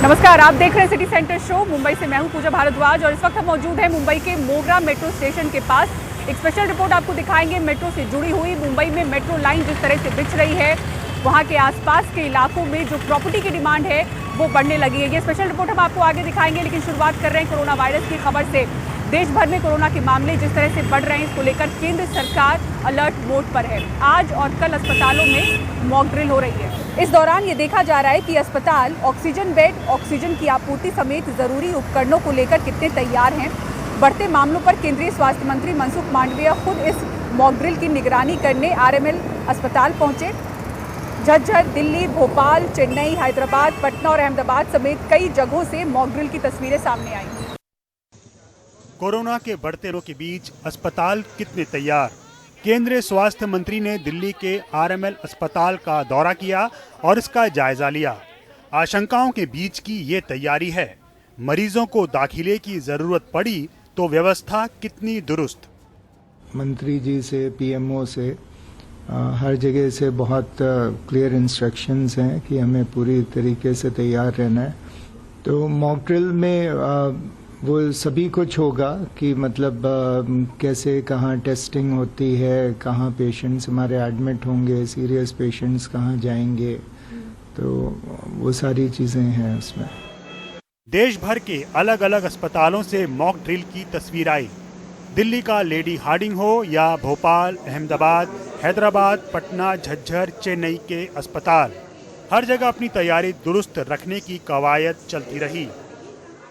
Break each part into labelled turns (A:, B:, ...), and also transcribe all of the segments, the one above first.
A: नमस्कार, आप देख रहे हैं सिटी सेंटर शो। मुंबई से मैं हूं पूजा भारद्वाज और इस वक्त हम मौजूद हैं मुंबई के मोगरा मेट्रो स्टेशन के पास। एक स्पेशल रिपोर्ट आपको दिखाएंगे मेट्रो से जुड़ी हुई। मुंबई में मेट्रो लाइन जिस तरह से बिछ रही है, वहां के आसपास के इलाकों में जो प्रॉपर्टी की डिमांड है वो बढ़ने लगी है। ये स्पेशल रिपोर्ट हम आपको आगे दिखाएंगे, लेकिन शुरुआत कर रहे हैं कोरोना वायरस की खबर से। देश भर में कोरोना के मामले जिस तरह से बढ़ रहे हैं, इसको लेकर केंद्र सरकार अलर्ट मोड पर है। आज और कल अस्पतालों में मॉक ड्रिल हो रही है। इस दौरान ये देखा जा रहा है कि अस्पताल ऑक्सीजन बेड, ऑक्सीजन की आपूर्ति समेत जरूरी उपकरणों को लेकर कितने तैयार हैं। बढ़ते मामलों पर केंद्रीय स्वास्थ्य मंत्री मनसुख मांडविया खुद इस मॉक ड्रिल की निगरानी करने आरएमएल अस्पताल पहुंचे। झज्जर, दिल्ली, भोपाल, चेन्नई, हैदराबाद, पटना और अहमदाबाद समेत कई जगहों से मॉक ड्रिल की तस्वीरें सामने आई।
B: कोरोना के बढ़ते रोग के बीच अस्पताल कितने तैयार। केंद्रीय स्वास्थ्य मंत्री ने दिल्ली के आरएमएल अस्पताल का दौरा किया और इसका जायजा लिया। आशंकाओं के बीच की ये तैयारी है। मरीजों को दाखिले की जरूरत पड़ी तो व्यवस्था कितनी दुरुस्त।
C: मंत्री जी से, पीएमओ से, हर जगह से बहुत क्लियर इंस्ट्रक्शंस हैं कि हमें पूरी तरीके से तैयार रहना है। तो मॉक ड्रिल में वो सभी कुछ होगा कि मतलब कैसे, कहाँ टेस्टिंग होती है, कहाँ पेशेंट्स हमारे एडमिट होंगे, सीरियस पेशेंट्स कहाँ जाएंगे, तो वो सारी चीज़ें हैं उसमें।
B: देश भर के अलग अलग अस्पतालों से मॉक ड्रिल की तस्वीर आई। दिल्ली का लेडी हार्डिंग हो या भोपाल, अहमदाबाद, हैदराबाद, पटना, झज्जर, चेन्नई के अस्पताल, हर जगह अपनी तैयारी दुरुस्त रखने की कवायद चलती रही।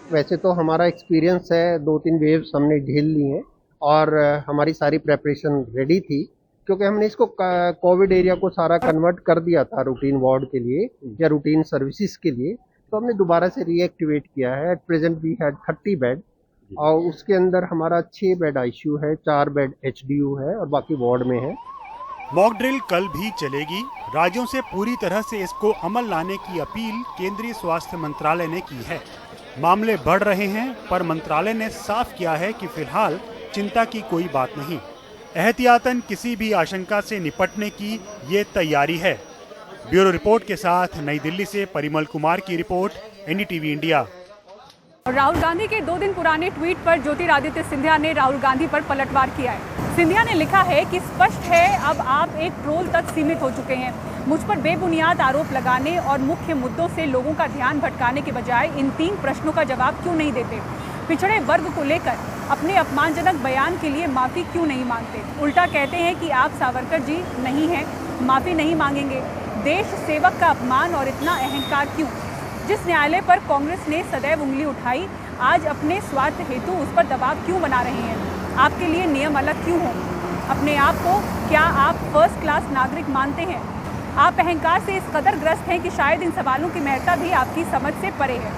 D: वैसे तो हमारा एक्सपीरियंस है, 2-3 वेव्स हमने झेल ली हैं और हमारी सारी प्रेपरेशन रेडी थी, क्योंकि हमने इसको कोविड एरिया को सारा कन्वर्ट कर दिया था रूटीन वार्ड के लिए या रूटीन सर्विसेज के लिए। तो हमने दोबारा से रीएक्टिवेट किया है। At present we had 30 bed और उसके अंदर हमारा 6 बेड आईसीयू है, 4 बेड एचडीयू है और बाकी वार्ड में है।
B: मॉक ड्रिल कल भी चलेगी। राज्यों से पूरी तरह से इसको अमल लाने की अपील केंद्रीय स्वास्थ्य मंत्रालय ने की है। मामले बढ़ रहे हैं, पर मंत्रालय ने साफ किया है कि फिलहाल चिंता की कोई बात नहीं। एहतियातन किसी भी आशंका से निपटने की ये तैयारी है। ब्यूरो रिपोर्ट के साथ नई दिल्ली से परिमल कुमार की report, NDTV India.
A: Rahul Gandhi के 2 दिन पुराने ट्वीट पर ज्योतिरादित्य सिंधिया ने राहुल गांधी पर पलटवार किया है। सिंधिया ने लिखा है कि स्पष्ट है, अब आप एक ट्रोल तक सीमित हो चुके हैं। मुझ पर बेबुनियाद आरोप लगाने और मुख्य मुद्दों से लोगों का ध्यान भटकाने के बजाय इन 3 प्रश्नों का जवाब क्यों नहीं देते। पिछड़े वर्ग को लेकर अपने अपमानजनक बयान के लिए माफ़ी क्यों नहीं मांगते। उल्टा कहते हैं कि आप सावरकर जी नहीं हैं, माफ़ी नहीं मांगेंगे। देश सेवक का अपमान और इतना अहंकार क्यों। जिस न्यायालय पर कांग्रेस ने सदैव उंगली उठाई, आज अपने स्वार्थ हेतु उस पर दबाव क्यों बना रहे हैं। आपके लिए नियम अलग क्यों हो। अपने आप को क्या आप फर्स्ट क्लास नागरिक मानते हैं। आप अहंकार से इस कदर ग्रस्त हैं कि शायद इन सवालों की महत्ता भी आपकी समझ से परे है।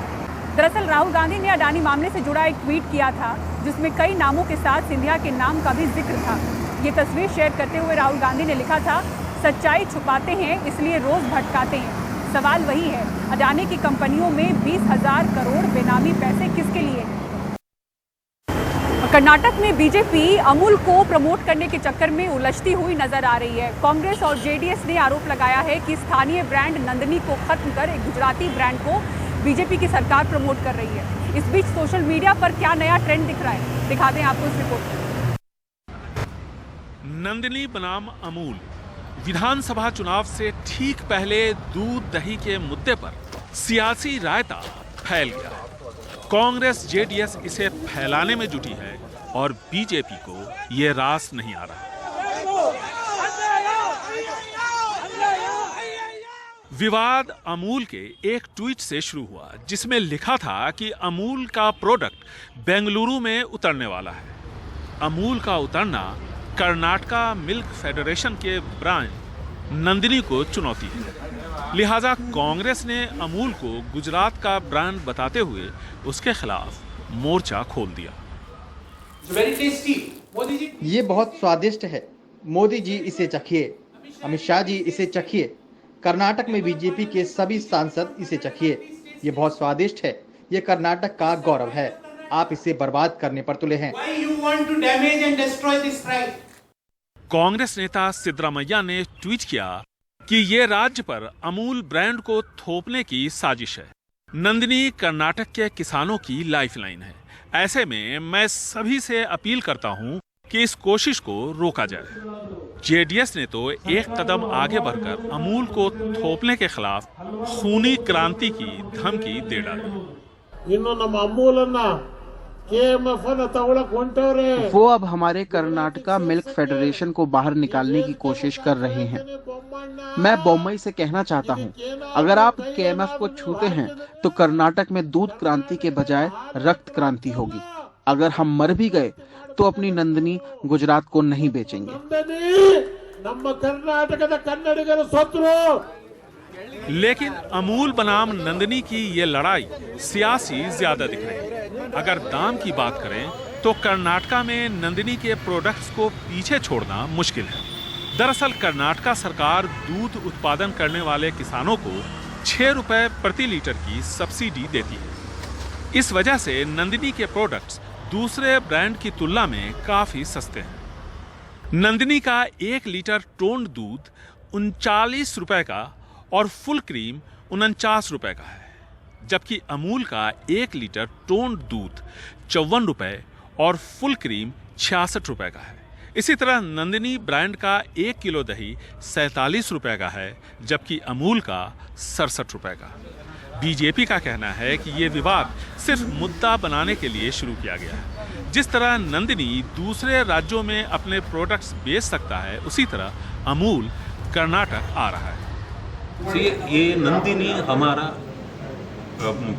A: दरअसल राहुल गांधी ने अडानी मामले से जुड़ा एक ट्वीट किया था, जिसमें कई नामों के साथ सिंधिया के नाम का भी जिक्र था। ये तस्वीर शेयर करते हुए राहुल गांधी ने लिखा था, सच्चाई छुपाते हैं इसलिए रोज भटकाते हैं। सवाल वही है, अडानी की कंपनियों में 20,000 करोड़ बेनामी पैसे किसके लिए हैं। कर्नाटक में बीजेपी अमूल को प्रमोट करने के चक्कर में उलझती हुई नजर आ रही है। कांग्रेस और जेडीएस ने आरोप लगाया है कि स्थानीय ब्रांड नंदिनी को खत्म कर एक गुजराती ब्रांड को बीजेपी की सरकार प्रमोट कर रही है। इस बीच सोशल मीडिया पर क्या नया ट्रेंड दिख रहा है, दिखाते हैं आपको इस रिपोर्ट में।
E: नंदिनी बनाम अमूल। विधानसभा चुनाव से ठीक पहले दूध दही के मुद्दे पर सियासी रायता फैल गया है। कांग्रेस जेडीएस इसे फैलाने में जुटी है और बीजेपी को ये रास नहीं आ रहा। विवाद अमूल के एक ट्वीट से शुरू हुआ, जिसमें लिखा था कि अमूल का प्रोडक्ट बेंगलुरु में उतरने वाला है। अमूल का उतरना कर्नाटका मिल्क फेडरेशन के ब्रांड नंदिनी को चुनौती है। लिहाजा कांग्रेस ने अमूल को गुजरात का ब्रांड बताते हुए उसके खिलाफ मोर्चा खोल दिया।
F: ये बहुत स्वादिष्ट है, मोदी जी इसे चखिए, अमित शाह जी इसे चखिए, कर्नाटक में बीजेपी के सभी सांसद इसे चखिए। ये बहुत स्वादिष्ट है, ये कर्नाटक का गौरव है। आप इसे बर्बाद करने पर तुले हैं।
E: कांग्रेस नेता सिद्धरामैया ने ट्वीट किया कि ये राज्य पर अमूल ब्रांड को थोपने की साजिश है। नंदिनी कर्नाटक के किसानों की लाइफलाइन है। ऐसे में मैं सभी से अपील करता हूं कि इस कोशिश को रोका जाए। जेडीएस ने तो एक कदम आगे बढ़कर अमूल को थोपने के खिलाफ खूनी क्रांति की धमकी दे डाली।
G: इन्हों ನಮ್ಮ ಅಮೂಲನ್ನ KMF ಅನ್ನ ತಗೊಳಕ್ ಹೊಂಟವ್ರೆ।
H: वो अब हमारे कर्नाटका मिल्क फेडरेशन को बाहर निकालने की कोशिश कर रहे हैं। मैं बम्बई से कहना चाहता हूं, अगर आप KMF को छूते हैं तो कर्नाटक में दूध क्रांति के बजाय रक्त क्रांति होगी। अगर हम मर भी गए तो अपनी नंदिनी गुजरात को नहीं बेचेंगे।
G: ನಮ್ಮ ಕರ್ನಾಟಕದ ಕನ್ನಡಿಗರ ಸೋತರು।
E: लेकिन अमूल बनाम नंदिनी की ये लड़ाई सियासी ज्यादा दिख रही है। अगर दाम की बात करें तो कर्नाटका में नंदिनी के प्रोडक्ट्स को पीछे छोड़ना मुश्किल है। दरअसल कर्नाटका सरकार दूध उत्पादन करने वाले किसानों को 6 रुपए प्रति लीटर की सब्सिडी देती है। इस वजह से नंदिनी के प्रोडक्ट्स दूसरे ब्रांड की तुलना में काफी सस्ते हैं। नंदिनी का 1 लीटर टोन्ड दूध 39 रुपए का और फुल क्रीम 49 रुपए का है, जबकि अमूल का 1 लीटर टोन्ड दूध 54 रुपए और फुल क्रीम 66 रुपए का है। इसी तरह नंदिनी ब्रांड का 1 किलो दही 47 रुपए का है, जबकि अमूल का 67 रुपए का। बीजेपी का कहना है कि ये विवाद सिर्फ मुद्दा बनाने के लिए शुरू किया गया है। जिस तरह नंदिनी दूसरे राज्यों में अपने प्रोडक्ट्स बेच सकता है, उसी तरह अमूल कर्नाटक आ रहा है।
I: ये नंदिनी हमारा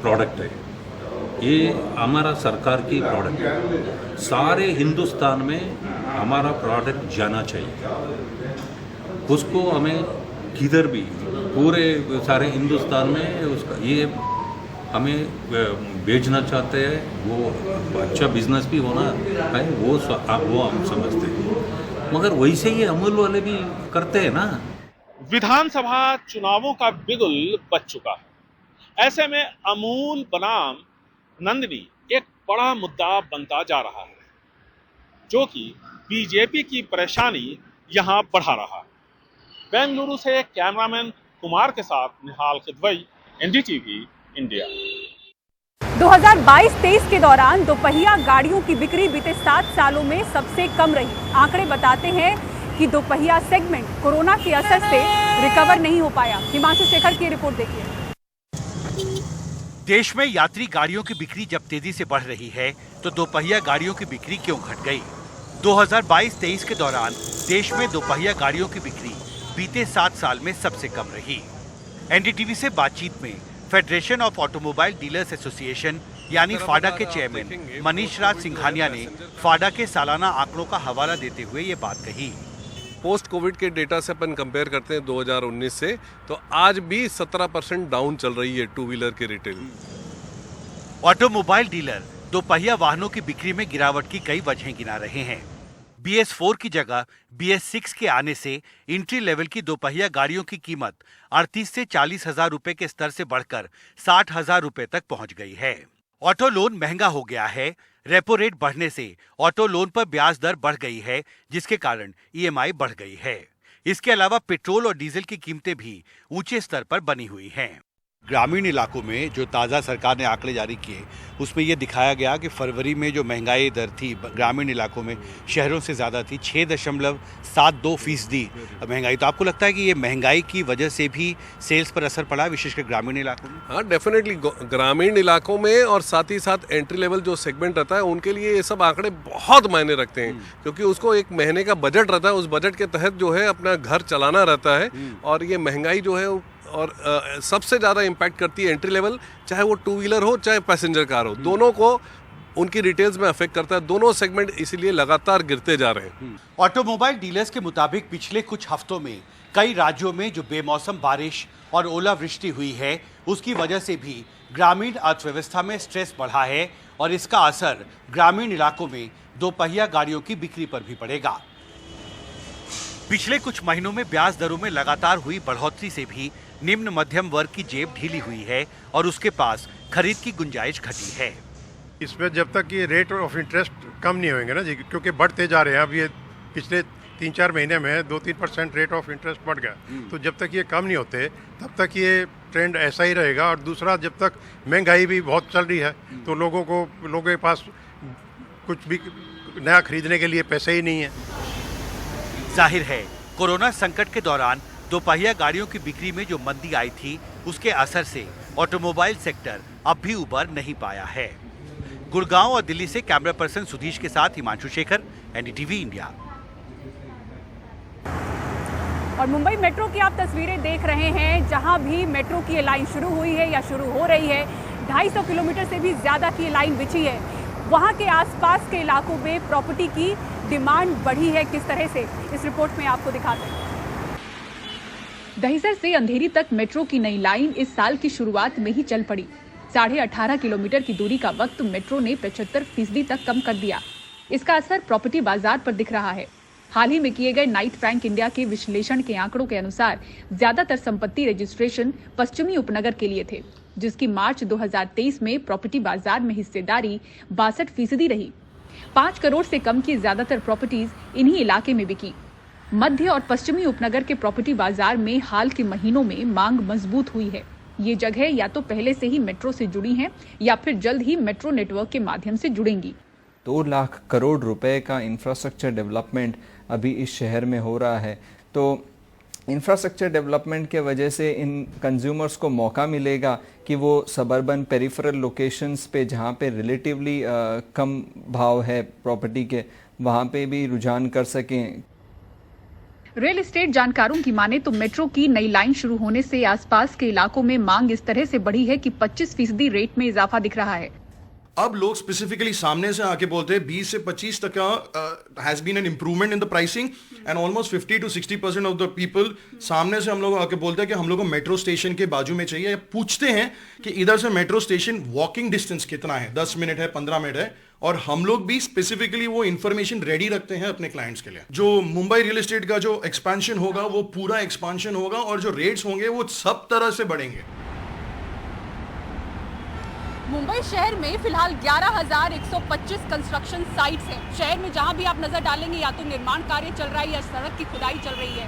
I: प्रोडक्ट है, ये हमारा सरकार की प्रोडक्ट है। सारे हिंदुस्तान में हमारा प्रोडक्ट जाना चाहिए। उसको हमें किधर भी पूरे सारे हिंदुस्तान में उसका ये हमें बेचना चाहते हैं। वो अच्छा बिजनेस भी होना है, वो हम समझते हैं, मगर वैसे ही अमूल वाले भी करते हैं ना।
E: विधानसभा चुनावों का बिगुल बज चुका है। ऐसे में अमूल बनाम नंदिनी एक बड़ा मुद्दा बनता जा रहा है, जो कि बीजेपी की परेशानी यहां बढ़ा रहा है। बेंगलुरु से कैमरामैन कुमार के साथ निहाल खिदवई, एनडीटीवी इंडिया।
A: 2022-23 के दौरान दोपहिया गाड़ियों की बिक्री बीते 7 सालों में सबसे कम रही। आंकड़े बताते हैं कि दोपहिया सेगमेंट कोरोना के असर से रिकवर नहीं हो पाया। हिमांशु शेखर की रिपोर्ट देखिए।
J: देश में यात्री गाड़ियों की बिक्री जब तेजी से बढ़ रही है तो दोपहिया गाड़ियों की बिक्री क्यों घट गई? 2022-23 के दौरान देश में दोपहिया गाड़ियों की बिक्री बीते 7 साल में सबसे कम रही। एनडीटीवी से बातचीत में federation of automobile dealers association यानी फाडा के चेयरमैन मनीष राज सिंघानिया ने फाडा के सालाना आंकड़ों का हवाला देते हुए ये बात कही।
K: पोस्ट कोविड के डेटा से अपन कंपेयर करते हैं 2019 से, तो आज भी 17% डाउन चल रही है टू व्हीलर के रिटेल।
J: ऑटोमोबाइल डीलर दोपहिया वाहनों की बिक्री में गिरावट की कई वजहें गिना रहे हैं। BS4 की जगह BS6 के आने से एंट्री लेवल की दोपहिया गाड़ियों की कीमत 38 से 40 हजार रुपए के स्तर से बढ़कर 60 हजार रुपए तक पहुंच गई है। ऑटो लोन महंगा हो गया है। रेपो रेट बढ़ने से ऑटो लोन पर ब्याज दर बढ़ गई है, जिसके कारण EMI बढ़ गई है। इसके अलावा पेट्रोल और डीजल की कीमतें भी ऊंचे स्तर पर बनी हुई हैं। ग्रामीण इलाकों में जो ताज़ा सरकार ने आंकड़े जारी किए, उसमें यह दिखाया गया कि फरवरी में जो महंगाई दर थी ग्रामीण इलाकों में शहरों से ज़्यादा थी, 6.72% महंगाई। तो आपको लगता है कि ये महंगाई की वजह से भी सेल्स पर असर पड़ा, विशेषकर ग्रामीण इलाकों में?
K: हाँ, डेफिनेटली ग्रामीण इलाकों में और साथ ही साथ एंट्री लेवल जो सेगमेंट रहता है उनके लिए ये सब आंकड़े बहुत मायने रखते हैं, क्योंकि उसको एक महीने का बजट रहता है, उस बजट के तहत जो है अपना घर चलाना रहता है। और ये महंगाई जो है और सबसे ज़्यादा इम्पैक्ट करती है एंट्री लेवल, चाहे वो टू व्हीलर हो चाहे पैसेंजर कार हो, दोनों को उनकी रिटेल्स में अफेक्ट करता है। दोनों सेगमेंट इसीलिए लगातार गिरते जा रहे हैं।
J: ऑटोमोबाइल डीलर्स के मुताबिक पिछले कुछ हफ्तों में कई राज्यों में जो बेमौसम बारिश और ओलावृष्टि हुई है, उसकी वजह से भी ग्रामीण अर्थव्यवस्था में स्ट्रेस बढ़ा है और इसका असर ग्रामीण इलाकों में दोपहिया गाड़ियों की बिक्री पर भी पड़ेगा। पिछले कुछ महीनों में ब्याज दरों में लगातार हुई बढ़ोतरी से भी निम्न मध्यम वर्ग की जेब ढीली हुई है और उसके पास खरीद की गुंजाइश घटी है।
L: इसमें जब तक ये रेट ऑफ इंटरेस्ट कम नहीं होंगे ना जी, क्योंकि बढ़ते जा रहे हैं। अब ये पिछले 3-4 महीने में 2-3% रेट ऑफ इंटरेस्ट बढ़ गया, तो जब तक ये कम नहीं होते तब तक ये ट्रेंड ऐसा ही रहेगा। और दूसरा, जब तक महंगाई भी बहुत चल रही है तो लोगों के पास कुछ भी नया खरीदने के लिए पैसे ही नहीं है।
J: जाहिर है कोरोना संकट के दौरान दोपहिया गाड़ियों की बिक्री में जो मंदी आई थी, उसके असर से ऑटोमोबाइल सेक्टर अब भी उबर नहीं पाया है। गुड़गांव और दिल्ली से कैमरा पर्सन सुधीश के साथ हिमांशु शेखर, एनडीटीवी इंडिया।
A: और मुंबई मेट्रो की आप तस्वीरें देख रहे हैं, जहां भी मेट्रो की ये लाइन शुरू हुई है या शुरू हो रही है, 250 किलोमीटर से भी ज़्यादा की लाइन बिछी है। वहां के आसपास के इलाकों में प्रॉपर्टी की डिमांड बढ़ी है किस तरह से, इस रिपोर्ट में आपको दिखाते हैं। दहिसर से अंधेरी तक मेट्रो की नई लाइन इस साल की शुरुआत में ही चल पड़ी। 18.5 किलोमीटर की दूरी का वक्त मेट्रो ने 75% तक कम कर दिया। इसका असर प्रॉपर्टी बाजार पर दिख रहा है। हाल ही में किए गए नाइट फ्रैंक इंडिया के विश्लेषण के आंकड़ों के अनुसार ज्यादातर संपत्ति रजिस्ट्रेशन पश्चिमी उपनगर के लिए थे, जिसकी मार्च 2023 में प्रॉपर्टी बाजार में हिस्सेदारी 62% रही। 5 करोड़ से कम की ज्यादातर प्रॉपर्टीज इन्हीं इलाके में बिकी। मध्य और पश्चिमी उपनगर के प्रॉपर्टी बाजार में हाल के महीनों में मांग मजबूत हुई है। ये जगह या तो पहले से ही मेट्रो से जुड़ी हैं या फिर जल्द ही मेट्रो नेटवर्क के माध्यम से जुड़ेंगी।
M: 2 लाख करोड़ रुपए का इंफ्रास्ट्रक्चर डेवलपमेंट अभी इस शहर में हो रहा है, तो इंफ्रास्ट्रक्चर डेवलपमेंट के वजह से इन कंज्यूमर्स को मौका मिलेगा कि वो सबर्बन पेरिफेरल लोकेशंस पे, जहाँ पे रिलेटिवली कम भाव है प्रॉपर्टी के, वहाँ पे भी रुझान कर सकें।
A: रियल एस्टेट जानकारों की माने तो मेट्रो की नई लाइन शुरू होने से आसपास के इलाकों में मांग इस तरह से बढ़ी है कि 25% रेट में इजाफा दिख रहा है।
N: अब लोग स्पेसिफिकली सामने से आके बोलते हैं 20 से 25 तक का has been an improvement in the pricing and almost 50 to 60% of the people सामने से हम लोग आके बोलते हैं कि हम लोग को मेट्रो स्टेशन के बाजू में चाहिए। पूछते हैं कि इधर से मेट्रो स्टेशन वॉकिंग डिस्टेंस कितना है, 10 मिनट है, 15 मिनट है, और हम लोग भी स्पेसिफिकली वो इन्फॉर्मेशन रेडी रखते हैं अपने क्लाइंट्स के लिए। जो मुंबई रियल एस्टेट का जो एक्सपेंशन होगा वो पूरा एक्सपेंशन होगा और जो रेट्स होंगे वो सब तरह से बढ़ेंगे।
A: मुंबई शहर में फिलहाल 11,125 कंस्ट्रक्शन साइट्स हैं। शहर में जहां भी आप नजर डालेंगे या तो निर्माण कार्य चल रहा है या सड़क की खुदाई चल रही है।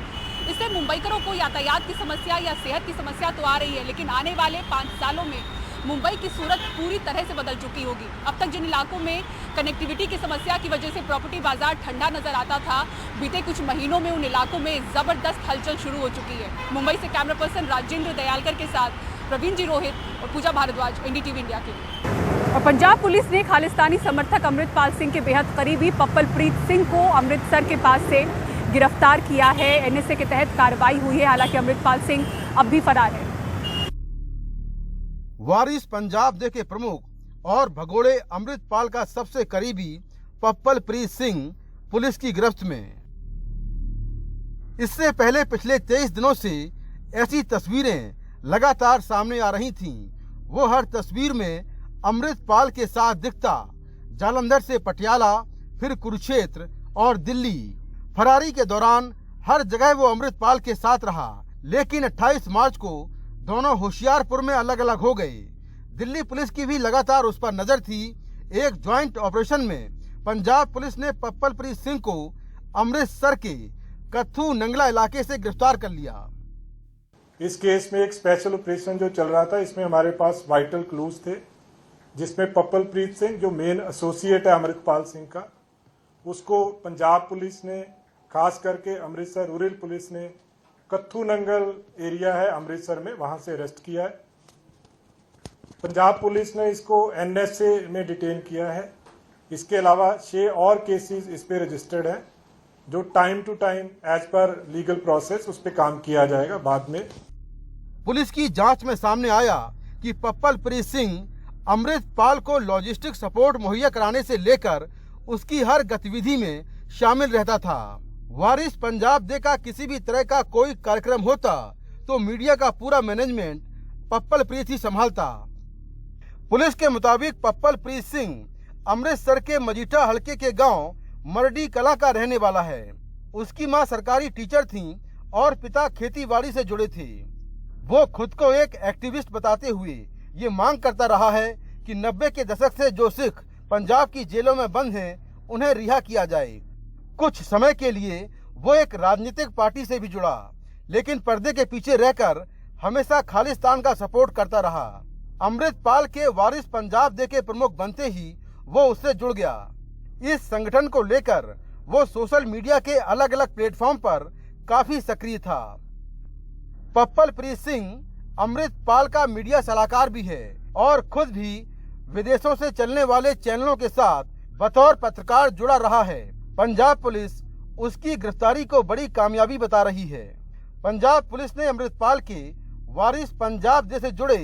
A: इससे मुंबईकरों को यातायात की समस्या या सेहत की समस्या तो आ रही है, लेकिन आने वाले 5 सालों में मुंबई की सूरत पूरी तरह से बदल चुकी होगी। अब तक जिन इलाकों में कनेक्टिविटी की समस्या की वजह से प्रॉपर्टी बाजार ठंडा नजर आता था, बीते कुछ महीनों में उन इलाकों में जबरदस्त हलचल शुरू हो चुकी है। मुंबई से कैमरा पर्सन राजेंद्र दयालकर के साथ प्रवीण जी रोहित और पूजा भारद्वाज, एनडीटीवी इंडिया के लिए। और पंजाब पुलिस ने खालिस्तानी समर्थक अमृतपाल सिंह के बेहद करीबी पप्पलप्रीत सिंह को अमृतसर के पास से गिरफ्तार किया है। एनएसए के तहत कार्रवाई हुई है। हालांकि अमृतपाल सिंह अब भी फरार है।
O: वारिस पंजाब दे के प्रमुख और भगोड़े अमृतपाल का सबसे करीबी पप्पलप्रीत सिंह पुलिस की गिरफ्त में। इससे पहले पिछले 23 दिनों से ऐसी तस्वीरें लगातार सामने आ रही थीं। वो हर तस्वीर में अमृतपाल के साथ दिखता। जालंधर से पटियाला, फिर कुरुक्षेत्र और दिल्ली। फरारी के दौरान हर जगह वो अमृतपाल के साथ रहा, लेकिन 28 मार्च को दोनों होशियारपुर में अलग अलग हो गए। दिल्ली पुलिस की भी लगातार उस पर नजर थी। एक ज्वाइंट ऑपरेशन में पंजाब पुलिस ने पप्पलप्रीत सिंह को अमृतसर के कत्थू नंगला इलाके से गिरफ्तार कर लिया।
P: इस केस में एक स्पेशल ऑपरेशन जो चल रहा था, इसमें हमारे पास वाइटल क्लूज थे, जिसमें पप्पलप्रीत सिंह जो मेन एसोसिएट है अमृतपाल सिंह का, उसको पंजाब पुलिस ने, खास करके अमृतसर रूरल पुलिस ने कत्थू नंगल एरिया है अमृतसर में, वहां से अरेस्ट किया है। पंजाब पुलिस ने इसको एनएसए में डिटेन किया है। इसके अलावा 6 और केसेस इस पे रजिस्टर्ड हैं, जो time to time as per legal process उस पे काम किया जाएगा बाद में।
O: पुलिस की जांच में सामने आया कि पप्पलप्रीत सिंह अमृतपाल को लॉजिस्टिक सपोर्ट मुहैया कराने से लेकर उसकी हर गतिविधि में शामिल रहता था। वारिस पंजाब दे का किसी भी तरह का कोई कार्यक्रम होता तो मीडिया का पूरा मैनेजमेंट पप्पलप्रीत ही संभालता। पुलिस के मुताबिक पप्पलप्रीत सिंह अमृतसर के मजीठा हलके के गांव मरडी कला का रहने वाला है। उसकी मां सरकारी टीचर थीं और पिता खेतीबाड़ी से जुड़े थे। वो खुद को एक एक्टिविस्ट बताते हुए ये मांग करता रहा है कि 90 के दशक से जो सिख पंजाब की जेलों में बंद हैं, उन्हें रिहा किया जाए। कुछ समय के लिए वो एक राजनीतिक पार्टी से भी जुड़ा, लेकिन पर्दे के पीछे रहकर हमेशा खालिस्तान का सपोर्ट करता रहा। अमृतपाल के वारिस पंजाब डे के प्रमुख बनते ही वो उससे जुड़ गया। इस संगठन को लेकर वो सोशल मीडिया के अलग अलग प्लेटफॉर्म पर काफी सक्रिय था। पप्पल प्रीत सिंह अमृतपाल का मीडिया सलाहकार भी है और खुद भी विदेशों से चलने वाले चैनलों के साथ बतौर पत्रकार जुड़ा रहा है। पंजाब पुलिस उसकी गिरफ्तारी को बड़ी कामयाबी बता रही है। पंजाब पुलिस ने अमृतपाल के वारिस पंजाब डे से जुड़े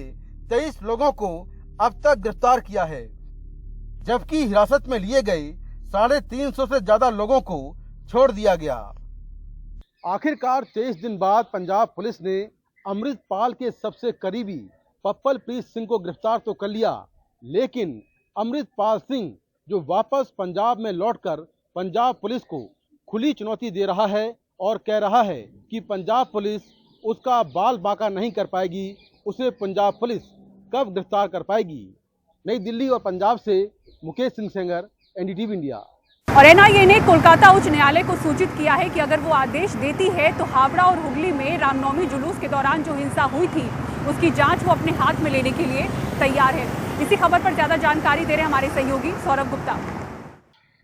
O: 23 लोगों को अब तक गिरफ्तार किया है, जबकि हिरासत में लिए गए 350 से ज्यादा लोगों को छोड़ दिया गया। आखिरकार 23 दिन बाद पंजाब पुलिस ने अमृतपाल के सबसे करीबी पप्पल प्रीत सिंह को गिरफ्तार तो कर लिया, लेकिन अमृतपाल सिंह जो वापस पंजाब में लौटकर पंजाब पुलिस को खुली चुनौती दे रहा है और कह रहा है कि पंजाब पुलिस उसका बाल बाका नहीं कर पाएगी, उसे पंजाब पुलिस कब गिरफ्तार कर पाएगी। नई दिल्ली और पंजाब से मुकेश सिंह सेंगर, एनडीटीवी इंडिया।
A: और एनआईए ने कोलकाता उच्च न्यायालय को सूचित किया है कि अगर वो आदेश देती है तो हावड़ा और हुगली में रामनवमी जुलूस के दौरान जो हिंसा हुई थी उसकी जांच वो अपने हाथ में लेने के लिए तैयार है। इसी खबर पर ज्यादा जानकारी दे रहे हमारे सहयोगी सौरभ गुप्ता।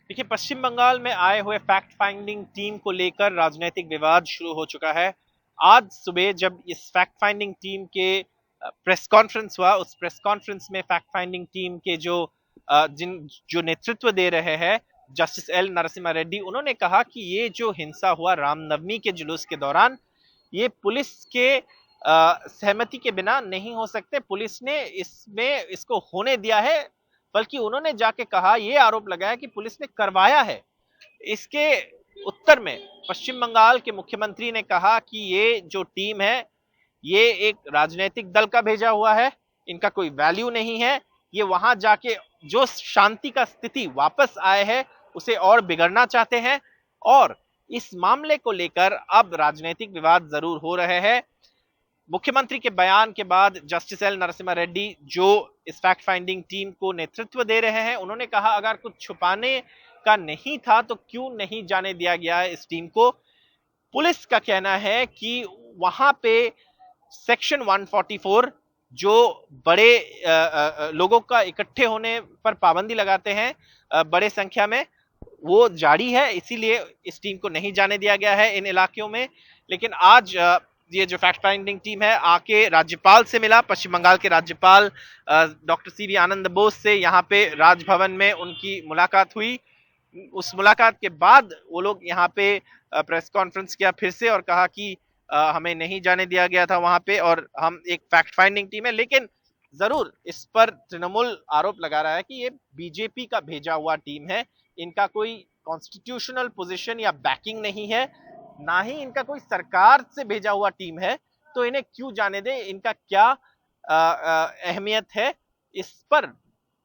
Q: देखिए, पश्चिम बंगाल में आए हुए फैक्ट फाइंडिंग टीम को लेकर राजनीतिक विवाद शुरू हो चुका है। आज सुबह जब इस फैक्ट फाइंडिंग टीम के प्रेस कॉन्फ्रेंस हुआ, उस प्रेस कॉन्फ्रेंस में फैक्ट फाइंडिंग टीम के जो नेतृत्व दे रहे हैं जस्टिस एल नरसिम्हा रेड्डी, उन्होंने कहा कि ये जो हिंसा हुआ रामनवमी के जुलूस के दौरान, ये पुलिस के सहमति के बिना नहीं हो सकते। पुलिस ने इसको होने दिया है, बल्कि उन्होंने जाके कहा, ये आरोप लगाया कि पुलिस ने करवाया है। इसके उत्तर में पश्चिम बंगाल के मुख्यमंत्री ने कहा कि ये जो टीम है ये एक राजनीतिक दल का भेजा हुआ है, इनका कोई वैल्यू नहीं है, ये वहां जाके जो शांति का स्थिति वापस आए है उसे और बिगड़ना चाहते हैं। और इस मामले को लेकर अब राजनीतिक विवाद जरूर हो रहे हैं। मुख्यमंत्री के बयान के बाद जस्टिस एल नरसिम्हा रेड्डी जो इस फैक्ट फाइंडिंग टीम को नेतृत्व दे रहे हैं, उन्होंने कहा अगर कुछ छुपाने का नहीं था तो क्यों नहीं जाने दिया गया है इस टीम को। पुलिस का कहना है कि वहां पे सेक्शन 144 जो बड़े लोगों का इकट्ठे होने पर पाबंदी लगाते हैं बड़े संख्या में, वो जारी है, इसीलिए इस टीम को नहीं जाने दिया गया है इन इलाकों में। लेकिन आज ये जो फैक्ट फाइंडिंग टीम है आके राज्यपाल से मिला। पश्चिम बंगाल के राज्यपाल डॉक्टर सीवी आनंद बोस से यहाँ पे राजभवन में उनकी मुलाकात हुई। उस मुलाकात के बाद वो लोग यहाँ पे प्रेस कॉन्फ्रेंस किया फिर से और कहा कि हमें नहीं जाने दिया गया था वहां पे और हम एक फैक्ट फाइंडिंग टीम है। लेकिन जरूर इस पर तृणमूल आरोप लगा रहा है कि ये बीजेपी का भेजा हुआ टीम है, इनका कोई कॉन्स्टिट्यूशनल पोजीशन या बैकिंग नहीं है, ना ही इनका कोई सरकार से भेजा हुआ टीम है, तो इन्हें क्यों जाने दे, इनका क्या अहमियत है, इस पर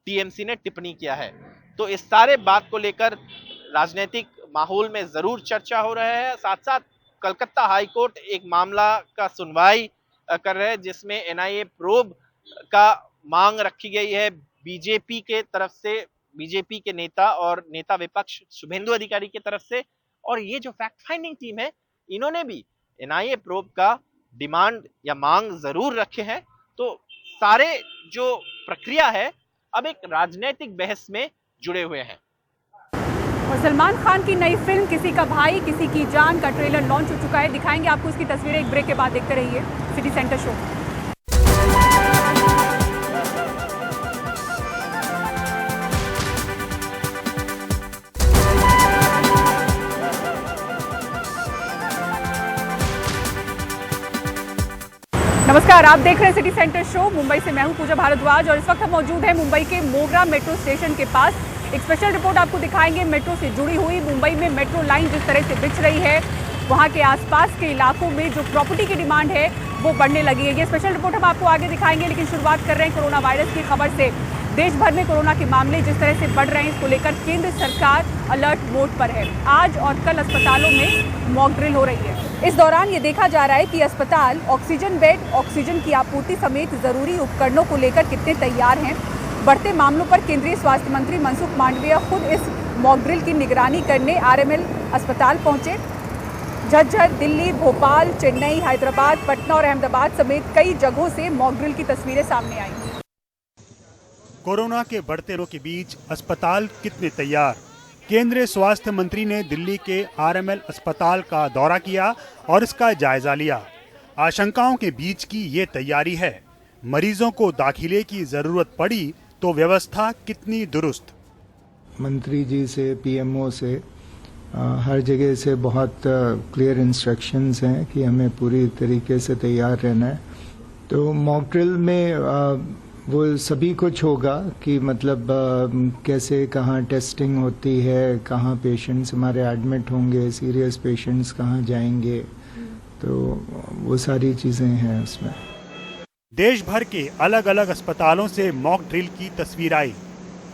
Q: टीएमसी ने टिप्पणी किया है। तो इस सारे बात को लेकर राजनीतिक माहौल में जरूर चर्चा हो रहा है। साथ साथ कलकत्ता हाई कोर्ट एक मामला का सुनवाई कर रहे हैं जिसमें एनआईए प्रोब का मांग रखी गई है बीजेपी के तरफ से, बीजेपी के नेता और नेता विपक्ष शुभेंदु अधिकारी की तरफ से। और ये जो फैक्ट फाइंडिंग टीम है इन्होंने भी एनआईए प्रोब का डिमांड या मांग जरूर रखे हैं। तो सारे जो प्रक्रिया है अब एक राजनीतिक बहस में जुड़े हुए हैं।
A: और सलमान खान की नई फिल्म किसी का भाई किसी की जान का ट्रेलर लॉन्च हो चुका है। दिखाएंगे आपको इसकी तस्वीरें एक ब्रेक के बाद। देखते रहिए सिटी सेंटर शो। नमस्कार, आप देख रहे हैं सिटी सेंटर शो। मुंबई से मैं हूं पूजा भारद्वाज और इस वक्त हम मौजूद हैं मुंबई के मोगरा मेट्रो स्टेशन के पास। एक स्पेशल रिपोर्ट आपको दिखाएंगे मेट्रो से जुड़ी हुई। मुंबई में मेट्रो लाइन जिस तरह से बिछ रही है, वहां के आसपास के इलाकों में जो प्रॉपर्टी की डिमांड है वो बढ़ने लगी है। ये स्पेशल रिपोर्ट हम आपको आगे दिखाएंगे, लेकिन शुरुआत कर रहे हैं कोरोना वायरस की खबर से। देश भर में कोरोना के मामले जिस तरह से बढ़ रहे हैं, इसको लेकर केंद्र सरकार अलर्ट मोड पर है। आज और कल अस्पतालों में मॉक ड्रिल हो रही है। इस दौरान ये देखा जा रहा है कि अस्पताल ऑक्सीजन बेड, ऑक्सीजन की आपूर्ति समेत जरूरी उपकरणों को लेकर कितने तैयार हैं। बढ़ते मामलों पर केंद्रीय स्वास्थ्य मंत्री मनसुख मांडविया खुद इस मॉक ड्रिल की निगरानी करने आरएमएल अस्पताल पहुंचे। झज्जर, दिल्ली, भोपाल, चेन्नई, हैदराबाद, पटना और अहमदाबाद समेत कई जगहों से मॉक ड्रिल की तस्वीरें सामने आई।
B: कोरोना के बढ़ते रोग के बीच अस्पताल कितने तैयार? केंद्रीय स्वास्थ्य मंत्री ने दिल्ली के आरएमएल अस्पताल का दौरा किया और इसका जायजा लिया। आशंकाओं के बीच की ये तैयारी है। मरीजों को दाखिले की जरूरत पड़ी तो व्यवस्था कितनी दुरुस्त?
C: मंत्री जी से, पीएमओ से, हर जगह से बहुत क्लियर इंस्ट्रक्शंस हैं कि हमें पूरी तरीके से तैयार रहना है। तो मॉक ड्रिल में वो सभी कुछ होगा कि मतलब कैसे कहाँ टेस्टिंग होती है, कहाँ पेशेंट्स हमारे एडमिट होंगे, सीरियस पेशेंट्स कहाँ जाएंगे, तो वो सारी चीज़ें हैं उसमें।
B: देश भर के अलग अलग अस्पतालों से मॉक ड्रिल की तस्वीर आई।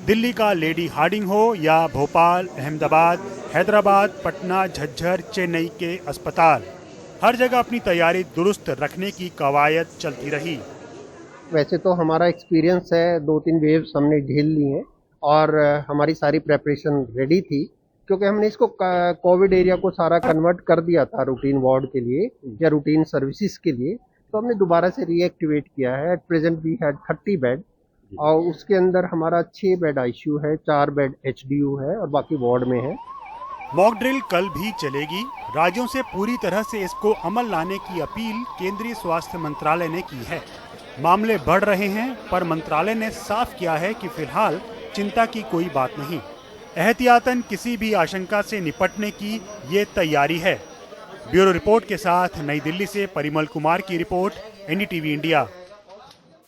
B: दिल्ली का लेडी हार्डिंग हो या भोपाल, अहमदाबाद, हैदराबाद, पटना, झज्जर, चेन्नई के अस्पताल, हर जगह अपनी तैयारी दुरुस्त रखने की कवायद चलती रही।
D: वैसे तो हमारा एक्सपीरियंस है, 2-3 वेव्स हमने झेल ली हैं और हमारी सारी प्रेपरेशन रेडी थी, क्योंकि हमने इसको कोविड एरिया को सारा कन्वर्ट कर दिया था रूटीन वार्ड के लिए या रूटीन सर्विसेज के लिए। तो हमने दोबारा से रीएक्टिवेट किया है। At present we had 30 bed और उसके अंदर हमारा 6 बेड आईसीयू है, 4 बेड एचडीयू है और बाकी वार्ड में है।
B: मॉक ड्रिल कल भी चलेगी। राज्यों से पूरी तरह से इसको अमल लाने की अपील केंद्रीय स्वास्थ्य मंत्रालय ने की है। मामले बढ़ रहे हैं पर मंत्रालय ने साफ किया है कि फिलहाल चिंता की कोई बात नहीं। एहतियातन किसी भी आशंका से निपटने की ये तैयारी है। ब्यूरो रिपोर्ट के साथ नई दिल्ली से परिमल कुमार की report, NDTV India.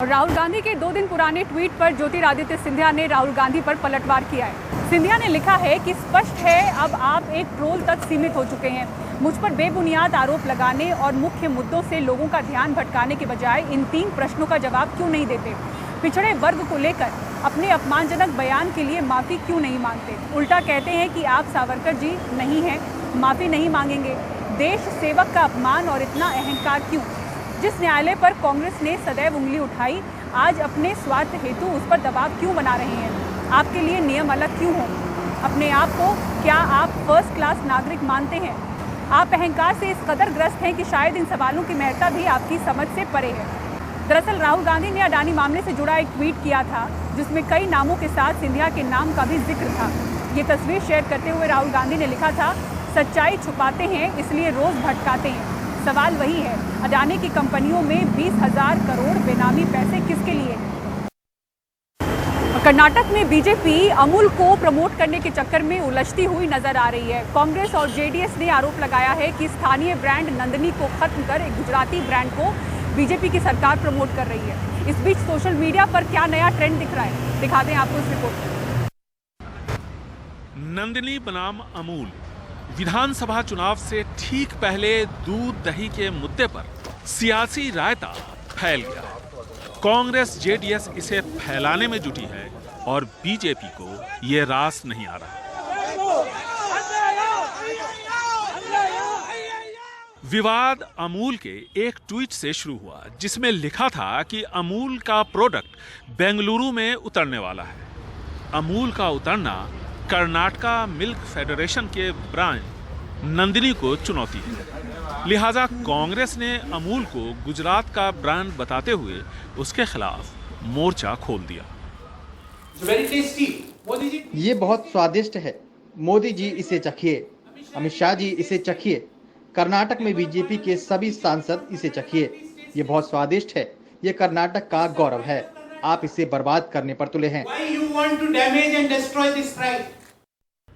A: Rahul Gandhi के 2 दिन पुराने ट्वीट पर ज्योतिरादित्य सिंधिया ने राहुल गांधी पर पलटवार किया है। सिंधिया ने लिखा है कि स्पष्ट है अब आप एक ट्रोल तक सीमित हो चुके हैं। मुझ पर बेबुनियाद आरोप लगाने और मुख्य मुद्दों से लोगों का ध्यान भटकाने के बजाय इन 3 प्रश्नों का जवाब क्यों नहीं देते? पिछड़े वर्ग को लेकर अपने अपमानजनक बयान के लिए माफ़ी क्यों नहीं मांगते? उल्टा कहते हैं कि आप सावरकर जी नहीं हैं, माफ़ी नहीं मांगेंगे। देश सेवक का अपमान और इतना अहंकार क्यों? जिस न्यायालय पर कांग्रेस ने सदैव उंगली उठाई, आज अपने स्वार्थ हेतु उस पर दबाव क्यों बना रहे हैं? आपके लिए नियम अलग क्यों हो? अपने आप को क्या आप फर्स्ट क्लास नागरिक मानते हैं? आप अहंकार से इस कदर ग्रस्त हैं कि शायद इन सवालों की महत्ता भी आपकी समझ से परे है। दरअसल राहुल गांधी ने अडानी मामले से जुड़ा एक ट्वीट किया था, जिसमें कई नामों के साथ सिंधिया के नाम का भी जिक्र था। ये तस्वीर शेयर करते हुए राहुल गांधी ने लिखा था, सच्चाई छुपाते हैं इसलिए रोज भटकाते हैं। सवाल वही है, अडानी की कंपनियों में 20,000 करोड़ बेनामी पैसे किसके लिए हैं? कर्नाटक में बीजेपी अमूल को प्रमोट करने के चक्कर में उलझती हुई नजर आ रही है। कांग्रेस और जेडीएस ने आरोप लगाया है कि स्थानीय ब्रांड नंदिनी को खत्म कर एक गुजराती ब्रांड को बीजेपी की सरकार प्रमोट कर रही है। इस बीच सोशल मीडिया पर क्या नया ट्रेंड दिख रहा है, दिखा दें आपको इस रिपोर्ट में।
E: नंदिनी बनाम अमूल। विधानसभा चुनाव से ठीक पहले दूध दही के मुद्दे पर सियासी रायता फैल गया है। कांग्रेस जेडीएस इसे फैलाने में जुटी है और बीजेपी को ये रास नहीं आ रहा। विवाद अमूल के एक ट्वीट से शुरू हुआ, जिसमें लिखा था कि अमूल का प्रोडक्ट बेंगलुरु में उतरने वाला है। अमूल का उतरना कर्नाटका मिल्क फेडरेशन के ब्रांड नंदिनी को चुनौती है। लिहाजा कांग्रेस ने अमूल को गुजरात का ब्रांड बताते हुए उसके खिलाफ मोर्चा खोल दिया।
F: ये बहुत स्वादिष्ट है, मोदी जी इसे चखिए, अमित शाह जी इसे चखिए, कर्नाटक में बीजेपी के सभी सांसद इसे चखिए। ये बहुत स्वादिष्ट है, ये कर्नाटक का गौरव है। आप इसे बर्बाद करने पर तुले हैं।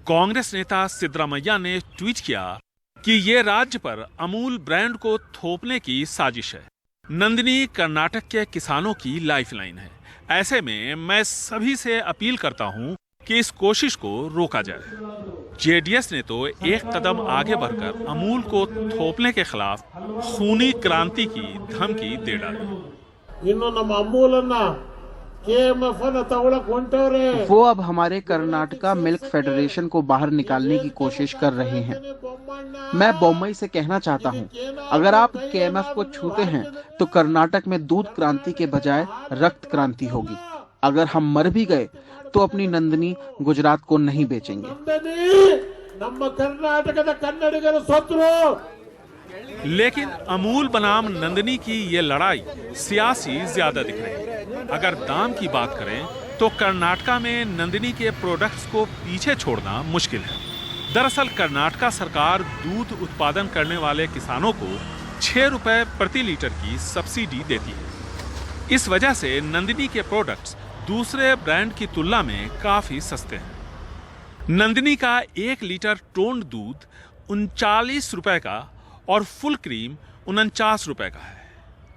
E: कांग्रेस नेता सिद्धरामैया ने ट्वीट किया कि ये राज्य पर अमूल ब्रांड को थोपने की साजिश है। नंदिनी कर्नाटक के किसानों की लाइफलाइन है। ऐसे में मैं सभी से अपील करता हूं कि इस कोशिश को रोका जाए। जेडीएस ने तो एक कदम आगे बढ़कर अमूल को थोपने के खिलाफ खूनी क्रांति की धमकी दे डाली।
H: वो अब हमारे कर्नाटका मिल्क फेडरेशन को बाहर निकालने की कोशिश कर रहे हैं। मैं बम्बई से कहना चाहता हूं, अगर आप केएमएफ को छूते हैं तो कर्नाटक में दूध क्रांति के बजाय रक्त क्रांति होगी। अगर हम मर भी गए तो अपनी नंदिनी गुजरात को नहीं बेचेंगे।
E: लेकिन अमूल बनाम नंदिनी की ये लड़ाई सियासी ज्यादा दिख रही है। अगर दाम की बात करें तो कर्नाटका में नंदिनी के प्रोडक्ट्स को पीछे छोड़ना मुश्किल है। दरअसल कर्नाटका सरकार दूध उत्पादन करने वाले किसानों को 6 रुपए प्रति लीटर की सब्सिडी देती है। इस वजह से नंदिनी के प्रोडक्ट्स दूसरे ब्रांड की तुलना में काफी सस्ते हैं। नंदिनी का 1 लीटर टोन्ड दूध 39 रुपए का और फुल क्रीम 49 रुपए का है,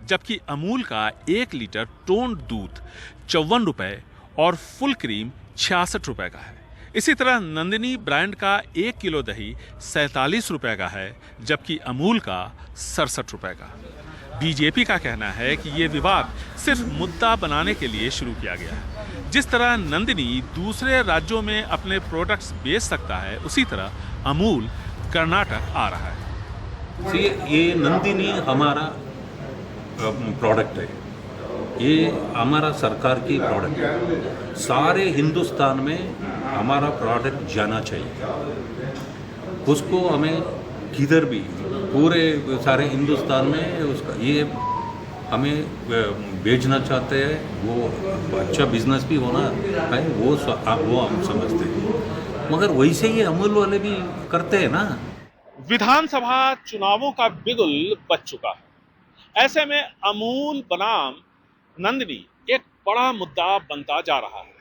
E: जबकि अमूल का 1 लीटर टोन्ड दूध 54 रुपए और फुल क्रीम 66 रुपए का है। इसी तरह नंदिनी ब्रांड का 1 किलो दही 47 रुपए का है, जबकि अमूल का 67 रुपए का। बीजेपी का कहना है कि ये विवाद सिर्फ मुद्दा बनाने के लिए शुरू किया गया है। जिस तरह नंदिनी दूसरे राज्यों में अपने प्रोडक्ट्स बेच सकता है, उसी तरह अमूल कर्नाटक आ रहा है।
I: ये नंदिनी हमारा प्रोडक्ट है, ये हमारा सरकार की प्रोडक्ट है। सारे हिंदुस्तान में हमारा प्रोडक्ट जाना चाहिए। उसको हमें किधर भी पूरे सारे हिंदुस्तान में उसका ये हमें बेचना चाहते हैं। वो अच्छा बिजनेस भी होना है, वो हम समझते हैं, मगर वैसे ही अमूल वाले भी करते हैं ना।
E: विधानसभा चुनावों का बिगुल बज चुका है। ऐसे में अमूल बनाम नंदिनी एक बड़ा मुद्दा बनता जा रहा है,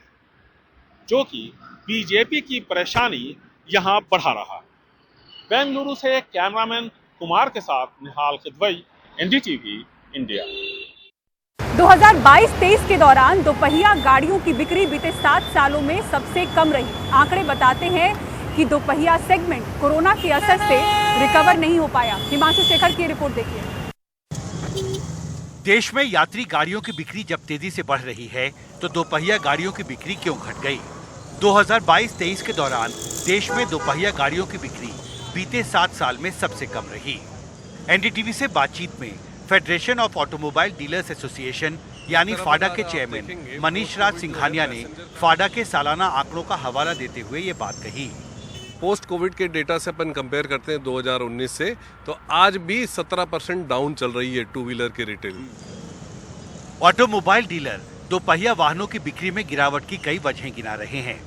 E: जो कि बीजेपी की परेशानी यहां बढ़ा रहा है। बेंगलुरु से कैमरामैन कुमार के साथ निहाल खिदवई, एनडीटीवी इंडिया।
A: 2022-23 के दौरान दोपहिया गाड़ियों की बिक्री बीते 7 सालों में सबसे कम रही। आंकड़े बताते हैं कि दोपहिया सेगमेंट कोरोना के असर से रिकवर नहीं हो पाया। हिमांशु शेखर की रिपोर्ट देखिए।
J: देश में यात्री गाड़ियों की बिक्री जब तेजी से बढ़ रही है, तो दोपहिया गाड़ियों की बिक्री क्यों घट गई? 2022-23 के दौरान देश में दोपहिया गाड़ियों की बिक्री बीते 7 साल में सबसे कम रही। एनडीटीवी से बातचीत में federation of automobile dealers association यानी फाडा के चेयरमैन मनीष राज सिंघानिया ने फाडा के सालाना आंकड़ों का हवाला देते हुए ये बात कही।
K: पोस्ट कोविड के डेटा से अपन कंपेयर करते हैं 2019 से, तो आज भी 17% डाउन चल रही है टू व्हीलर के रिटेल।
J: ऑटोमोबाइल डीलर दोपहिया वाहनों की बिक्री में गिरावट की कई वजहें गिना रहे हैं।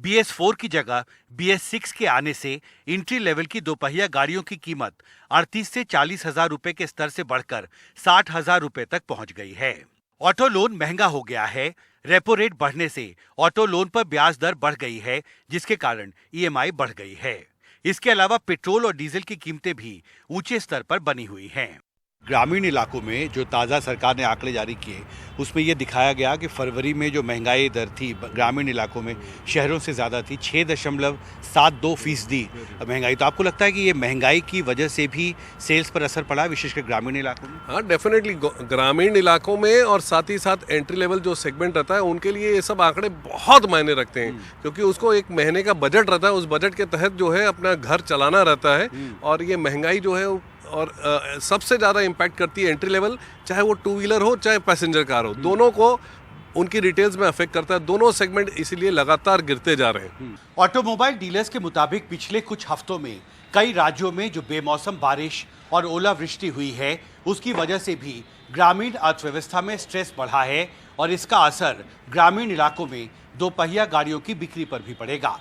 J: BS4 की जगह BS6 के आने से एंट्री लेवल की दोपहिया गाड़ियों की कीमत 38 से 40 हजार रुपए के स्तर से बढ़कर 60 हजार रुपए तक पहुंच गई है। ऑटो लोन महंगा हो गया है। रेपो रेट बढ़ने से ऑटो लोन पर ब्याज दर बढ़ गई है, जिसके कारण EMI बढ़ गई है। इसके अलावा पेट्रोल और डीजल की कीमतें भी ऊंचे स्तर पर बनी हुई हैं। ग्रामीण इलाकों में जो ताज़ा सरकार ने आंकड़े जारी किए, उसमें यह दिखाया गया कि फरवरी में जो महंगाई दर थी ग्रामीण इलाकों में शहरों से ज़्यादा थी, 6.72% महंगाई। तो आपको लगता है कि ये महंगाई की वजह से भी सेल्स पर असर पड़ा, विशेषकर ग्रामीण इलाकों में?
K: हाँ, डेफिनेटली ग्रामीण इलाकों में और साथ ही साथ एंट्री लेवल जो सेगमेंट रहता है, उनके लिए ये सब आंकड़े बहुत मायने रखते हैं, क्योंकि उसको एक महीने का बजट रहता है, उस बजट के तहत जो है अपना घर चलाना रहता है। और ये महंगाई जो है और सबसे ज़्यादा इम्पैक्ट करती है एंट्री लेवल, चाहे वो टू व्हीलर हो चाहे पैसेंजर कार हो, दोनों को उनकी रिटेल्स में अफेक्ट करता है। दोनों सेगमेंट इसीलिए लगातार गिरते जा रहे हैं।
J: ऑटोमोबाइल डीलर्स के मुताबिक पिछले कुछ हफ्तों में कई राज्यों में जो बेमौसम बारिश और ओलावृष्टि हुई है, उसकी वजह से भी ग्रामीण अर्थव्यवस्था में स्ट्रेस बढ़ा है और इसका असर ग्रामीण इलाकों में दोपहिया गाड़ियों की बिक्री पर भी पड़ेगा।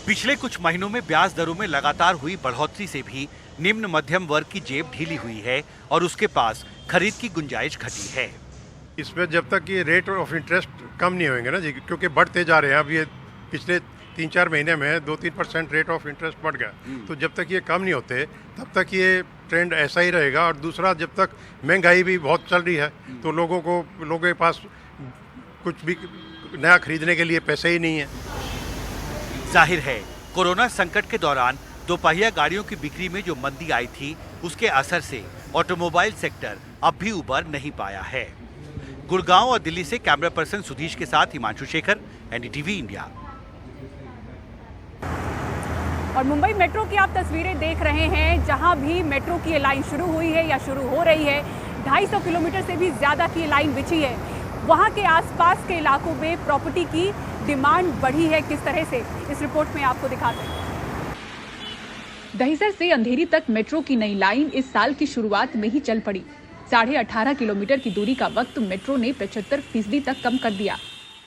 J: पिछले कुछ महीनों में ब्याज दरों में लगातार हुई बढ़ोतरी से भी निम्न मध्यम वर्ग की जेब ढीली हुई है और उसके पास खरीद की गुंजाइश घटी है।
L: इसमें जब तक ये रेट ऑफ इंटरेस्ट कम नहीं होंगे ना जी, क्योंकि बढ़ते जा रहे हैं। अब ये पिछले 3-4 महीने में 2-3% रेट ऑफ इंटरेस्ट बढ़ गया, तो जब तक ये कम नहीं होते तब तक ये ट्रेंड ऐसा ही रहेगा। और दूसरा, जब तक महंगाई भी बहुत चल रही है, तो लोगों के पास कुछ भी नया खरीदने के लिए पैसे ही नहीं है।
J: जाहिर है, कोरोना संकट के दौरान दोपहिया गाड़ियों की बिक्री में जो मंदी आई थी, उसके असर से ऑटोमोबाइल सेक्टर अब भी उबर नहीं पाया है। गुड़गांव और दिल्ली से कैमरा पर्सन सुधीश के साथ हिमांशु शेखर, एनडीटीवी इंडिया।
A: और मुंबई मेट्रो की आप तस्वीरें देख रहे हैं, जहां भी मेट्रो की लाइन शुरू हुई है या शुरू हो रही है, 250 किलोमीटर से भी ज्यादा की लाइन बिछी है। वहां के आसपास के इलाकों में प्रॉपर्टी की डिमांड बढ़ी है किस तरह से, इस रिपोर्ट में आपको दिखाते हैं। दहिसर से अंधेरी तक मेट्रो की नई लाइन इस साल की शुरुआत में ही चल पड़ी। 18.5 किलोमीटर की दूरी का वक्त मेट्रो ने 75% तक कम कर दिया।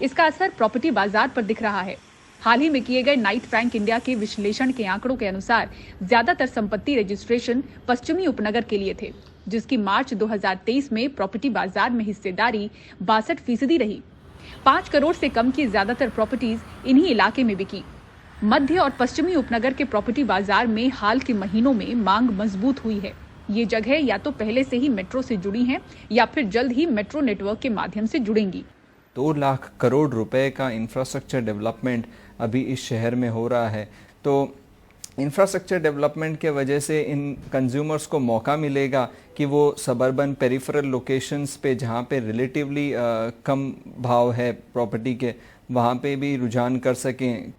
A: इसका असर प्रॉपर्टी बाजार पर दिख रहा है। हाल ही में किए गए नाइट फ्रैंक इंडिया के विश्लेषण के आंकड़ों के अनुसार ज्यादातर संपत्ति रजिस्ट्रेशन पश्चिमी उपनगर के लिए थे, जिसकी मार्च 2023 में प्रॉपर्टी बाजार में हिस्सेदारी 62% रही। 5 करोड़ से कम की ज्यादातर प्रॉपर्टीज इन्हीं इलाके में बिकी। मध्य और पश्चिमी उपनगर के प्रॉपर्टी बाजार में हाल के महीनों में मांग मजबूत हुई है। ये जगह या तो पहले से ही मेट्रो से जुड़ी हैं या फिर जल्द ही मेट्रो नेटवर्क के माध्यम से जुड़ेंगी।
M: 2 लाख करोड़ रुपए का इंफ्रास्ट्रक्चर डेवलपमेंट अभी इस शहर में हो रहा है। तो इंफ्रास्ट्रक्चर डेवलपमेंट के वजह से इन कंज्यूमर्स को मौका मिलेगा कि वो सबर्बन पेरिफेरल लोकेशंस पे जहाँ पे रिलेटिवली कम भाव है प्रॉपर्टी के, वहाँ पे भी रुझान कर सकें।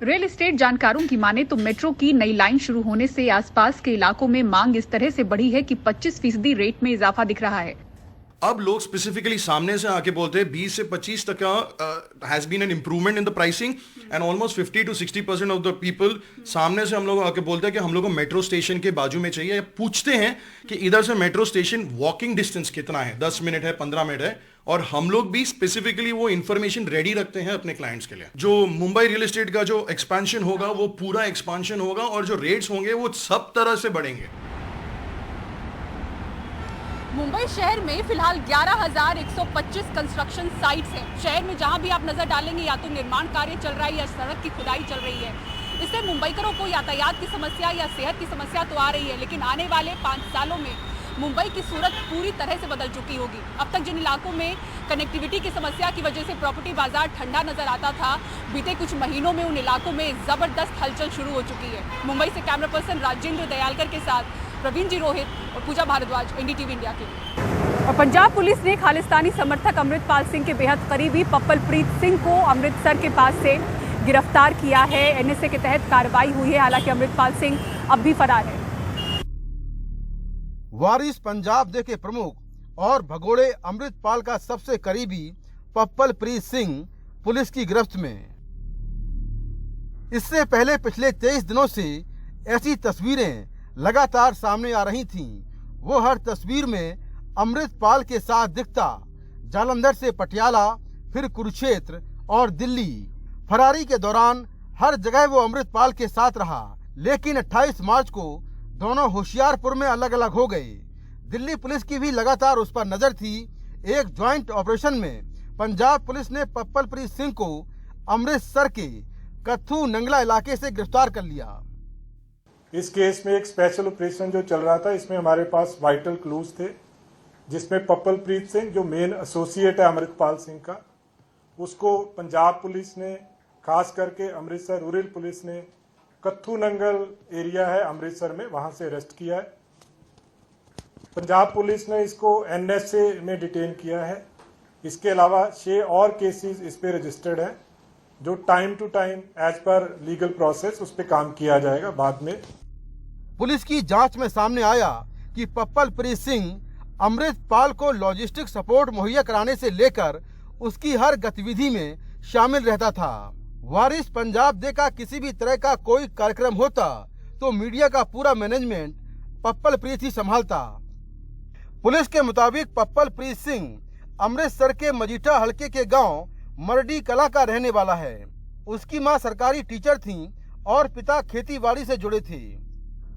A: रियल एस्टेट जानकारों की माने तो मेट्रो की नई लाइन शुरू होने से आसपास के इलाकों में मांग इस तरह से बढ़ी है कि 25% रेट में इजाफा दिख रहा है।
N: अब लोग स्पेसिफिकली सामने से आके बोलते हैं 20 से 25 तक का has been an improvement in the pricing and almost 50 to 60% of the people सामने से हम लोग आके बोलते हैं कि हम लोग को मेट्रो स्टेशन के बाजू में चाहिए। पूछते हैं कि इधर से मेट्रो स्टेशन वॉकिंग डिस्टेंस कितना है, 10 मिनट है, 15 मिनट है, और हम लोग भी स्पेसिफिकली वो इन्फॉर्मेशन रेडी रखते हैं अपने क्लाइंट्स के लिए। जो मुंबई रियल एस्टेट का जो एक्सपेंशन होगा वो पूरा एक्सपेंशन होगा और जो रेट्स होंगे वो सब तरह से बढ़ेंगे।
A: मुंबई शहर में फिलहाल 11,125 कंस्ट्रक्शन साइट्स हैं। शहर में जहां भी आप नजर डालेंगे या तो निर्माण कार्य चल रहा है या सड़क की खुदाई चल रही है। इससे मुंबईकरों को यातायात की समस्या या सेहत की समस्या तो आ रही है, लेकिन आने वाले 5 सालों में मुंबई की सूरत पूरी तरह से बदल चुकी होगी। अब तक जिन इलाकों में कनेक्टिविटी की समस्या की वजह से प्रॉपर्टी बाजार ठंडा नजर आता था, बीते कुछ महीनों में उन इलाकों में जबरदस्त हलचल शुरू हो चुकी है। मुंबई से कैमरा पर्सन राजेंद्र दयालकर के साथ प्रवीण जी रोहित और पूजा भारद्वाज, एनडीटीवी इंडिया के लिए। और पंजाब पुलिस ने खालिस्तानी समर्थक अमृतपाल सिंह के बेहद करीबी पप्पलप्रीत सिंह को अमृतसर के पास से गिरफ्तार किया है। एनएसए के तहत कार्रवाई हुई है। हालांकि अमृतपाल सिंह अब भी फरार है।
O: वारिस पंजाब दे के प्रमुख और भगोड़े अमृतपाल का सबसे करीबी पप्पलप्रीत सिंह पुलिस की गिरफ्त में। इससे पहले पिछले 23 दिनों से ऐसी तस्वीरें लगातार सामने आ रही थीं। वो हर तस्वीर में अमृतपाल के साथ दिखता। जालंधर से पटियाला, फिर कुरुक्षेत्र और दिल्ली। फरारी के दौरान हर जगह वो अमृतपाल के साथ रहा, लेकिन 28 मार्च को दोनों होशियारपुर में अलग अलग हो गए। दिल्ली पुलिस की भी लगातार उस पर नजर थी। एक ज्वाइंट ऑपरेशन में पंजाब पुलिस ने पप्पलप्रीत सिंह को अमृतसर के कथू नंगला इलाके से गिरफ्तार कर लिया।
P: इस केस में एक स्पेशल ऑपरेशन जो चल रहा था, इसमें हमारे पास वाइटल क्लूज थे, जिसमें पप्पलप्रीत सिंह जो मेन एसोसिएट है अमृतपाल सिंह का, उसको पंजाब पुलिस ने, खास करके अमृतसर रूरल पुलिस ने कथू नंगल एरिया है अमृतसर में, वहां से अरेस्ट किया है। पंजाब पुलिस ने इसको एनएसए में डिटेन किया है। इसके अलावा 6 और केसेस इस पे रजिस्टर्ड हैं, जो time to time as per legal process उस पर काम किया जाएगा बाद में।
O: पुलिस की जांच में सामने आया कि पप्पलप्रीत सिंह अमृतपाल को लॉजिस्टिक सपोर्ट मुहैया कराने से लेकर उसकी हर गतिविधि में शामिल रहता था। वारिस पंजाब दे का किसी भी तरह का कोई कार्यक्रम होता तो मीडिया का पूरा मैनेजमेंट पप्पलप्रीत ही संभालता। पुलिस के मुताबिक पप्पलप्रीत सिंह अमृतसर के मजीठा हलके के गांव मरडी कला का रहने वाला है। उसकी मां सरकारी टीचर थीं और पिता खेतीबाड़ी से जुड़े थे।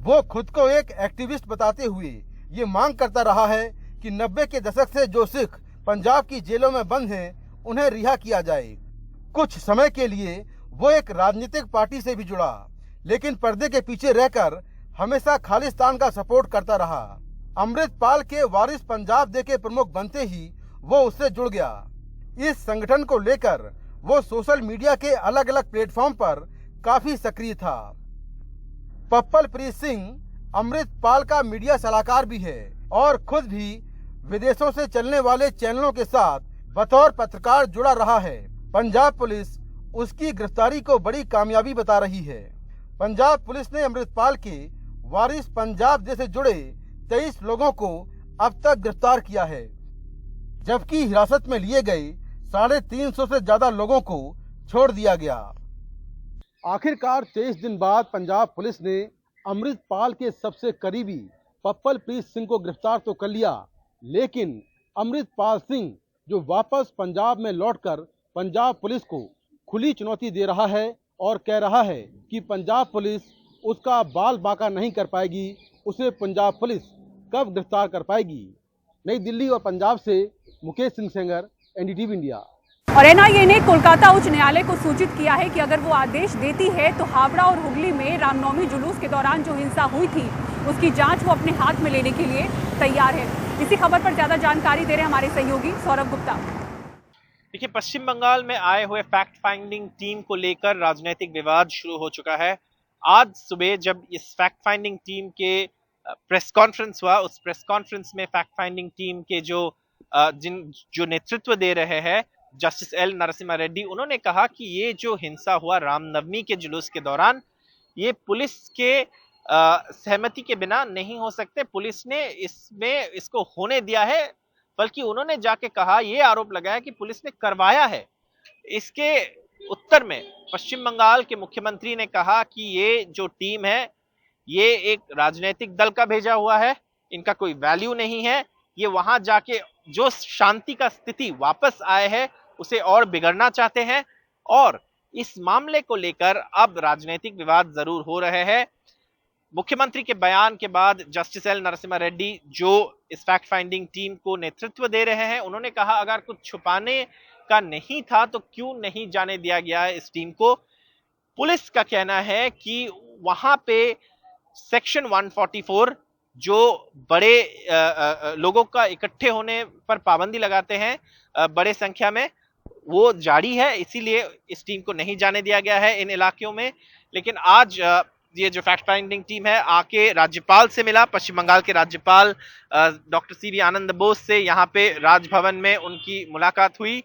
O: वो खुद को एक एक्टिविस्ट बताते हुए ये मांग करता रहा है कि 90 के दशक से जो सिख पंजाब की जेलों में बंद हैं, उन्हें रिहा किया जाए। कुछ समय के लिए वो एक राजनीतिक पार्टी से भी जुड़ा, लेकिन पर्दे के पीछे रहकर हमेशा खालिस्तान का सपोर्ट करता रहा। अमृतपाल के वारिस पंजाब दे के प्रमुख बनते ही वो उससे जुड़ गया। इस संगठन को लेकर वो सोशल मीडिया के अलग अलग प्लेटफॉर्म पर काफी सक्रिय था। पप्पलप्रीत सिंह अमृतपाल का मीडिया सलाहकार भी है और खुद भी विदेशों से चलने वाले चैनलों के साथ बतौर पत्रकार जुड़ा रहा है। पंजाब पुलिस उसकी गिरफ्तारी को बड़ी कामयाबी बता रही है। पंजाब पुलिस ने अमृतपाल के वारिस पंजाब जैसे जुड़े 23 लोगों को अब तक गिरफ्तार किया है, जबकि हिरासत में लिए गए 350 से ज्यादा लोगों को छोड़ दिया गया। आखिरकार 23 दिन बाद पंजाब पुलिस ने अमृतपाल के सबसे करीबी पप्पलप्रीत सिंह को गिरफ्तार तो कर लिया, लेकिन अमृतपाल सिंह जो वापस पंजाब में लौटकर पंजाब पुलिस को खुली चुनौती दे रहा है और कह रहा है कि पंजाब पुलिस उसका बाल बांका नहीं कर पाएगी, उसे पंजाब पुलिस कब गिरफ्तार कर पाएगी। नई दिल्ली और पंजाब से मुकेश सिंह सेंगर, एनडीटीवी इंडिया।
A: और एनआईए ने कोलकाता उच्च न्यायालय को सूचित किया है कि अगर वो आदेश देती है तो हावड़ा और हुगली में रामनवमी जुलूस के दौरान जो हिंसा हुई थी उसकी जांच वो अपने हाथ में लेने के लिए तैयार है। इसी खबर पर ज्यादा जानकारी दे रहे हमारे सहयोगी सौरभ गुप्ता।
Q: देखिए, पश्चिम बंगाल में आए हुए फैक्ट फाइंडिंग टीम को लेकर राजनीतिक विवाद शुरू हो चुका है। आज सुबह जब इस फैक्ट फाइंडिंग टीम के प्रेस कॉन्फ्रेंस हुआ, उस प्रेस कॉन्फ्रेंस में फैक्ट फाइंडिंग टीम के जो नेतृत्व दे रहे हैं जस्टिस एल नरसिम्हा रेड्डी, उन्होंने कहा कि ये जो हिंसा हुआ रामनवमी के जुलूस के दौरान, ये पुलिस के सहमति के बिना नहीं हो सकते। पुलिस ने इसको होने दिया है, बल्कि उन्होंने जाके कहा, ये आरोप लगाया कि पुलिस ने करवाया है। इसके उत्तर में पश्चिम बंगाल के मुख्यमंत्री ने कहा कि ये जो टीम है ये एक राजनीतिक दल का भेजा हुआ है, इनका कोई वैल्यू नहीं है, ये वहां जाके जो शांति का स्थिति वापस आए है उसे और बिगड़ना चाहते हैं। और इस मामले को लेकर अब राजनीतिक विवाद जरूर हो रहे हैं। मुख्यमंत्री के बयान के बाद जस्टिस एल नरसिम्हा रेड्डी जो इस फैक्ट फाइंडिंग टीम को नेतृत्व दे रहे हैं, उन्होंने कहा अगर कुछ छुपाने का नहीं था तो क्यों नहीं जाने दिया गया है इस टीम को। पुलिस का कहना है कि वहां पे सेक्शन 144 जो बड़े लोगों का इकट्ठे होने पर पाबंदी लगाते हैं बड़े संख्या में, वो जारी है, इसीलिए इस टीम को नहीं जाने दिया गया है इन इलाकों में। लेकिन आज ये जो फैक्ट फाइंडिंग टीम है आके राज्यपाल से मिला। पश्चिम बंगाल के राज्यपाल डॉक्टर सीवी आनंद बोस से यहाँ पे राजभवन में उनकी मुलाकात हुई।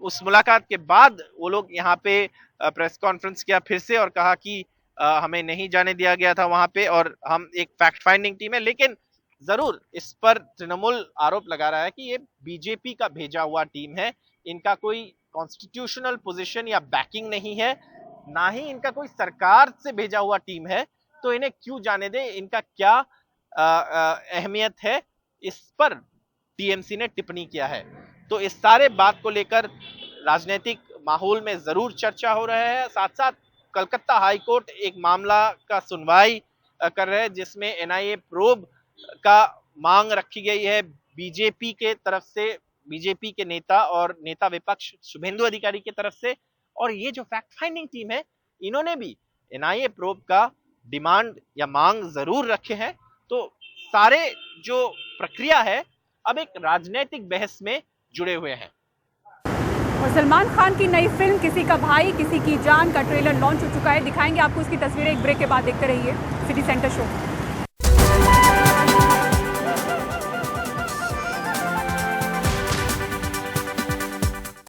Q: उस मुलाकात के बाद वो लोग यहाँ पे प्रेस कॉन्फ्रेंस किया फिर से और कहा कि हमें नहीं जाने दिया गया था वहां पे और हम एक फैक्ट फाइंडिंग टीम है। लेकिन जरूर इस पर तृणमूल आरोप लगा रहा है कि ये बीजेपी का भेजा हुआ टीम है, इनका कोई कॉन्स्टिट्यूशनल पोजीशन या बैकिंग नहीं है, ना ही इनका कोई सरकार से भेजा हुआ टीम है, तो इन्हें क्यों जाने दे, इनका क्या अहमियत है, इस पर टीएमसी ने टिप्पणी किया है। तो इस सारे बात को लेकर राजनीतिक माहौल में जरूर चर्चा हो रहा है। साथ साथ कलकत्ता हाई कोर्ट एक मामला का सुनवाई कर रहे हैं जिसमें एनआईए प्रोब का मांग रखी गई है बीजेपी के तरफ से, बीजेपी के नेता और नेता विपक्ष शुभेंदु अधिकारी की तरफ से। और ये जो फैक्ट फाइंडिंग टीम है इन्होंने भी एनआईए प्रोब का डिमांड या मांग जरूर रखे हैं। तो सारे जो प्रक्रिया है अब एक राजनीतिक बहस में जुड़े हुए हैं।
A: और सलमान खान की नई फिल्म किसी का भाई किसी की जान का ट्रेलर लॉन्च हो चुका है। दिखाएंगे आपको इसकी तस्वीरें एक ब्रेक के बाद। देखते रहिए सिटी सेंटर शो।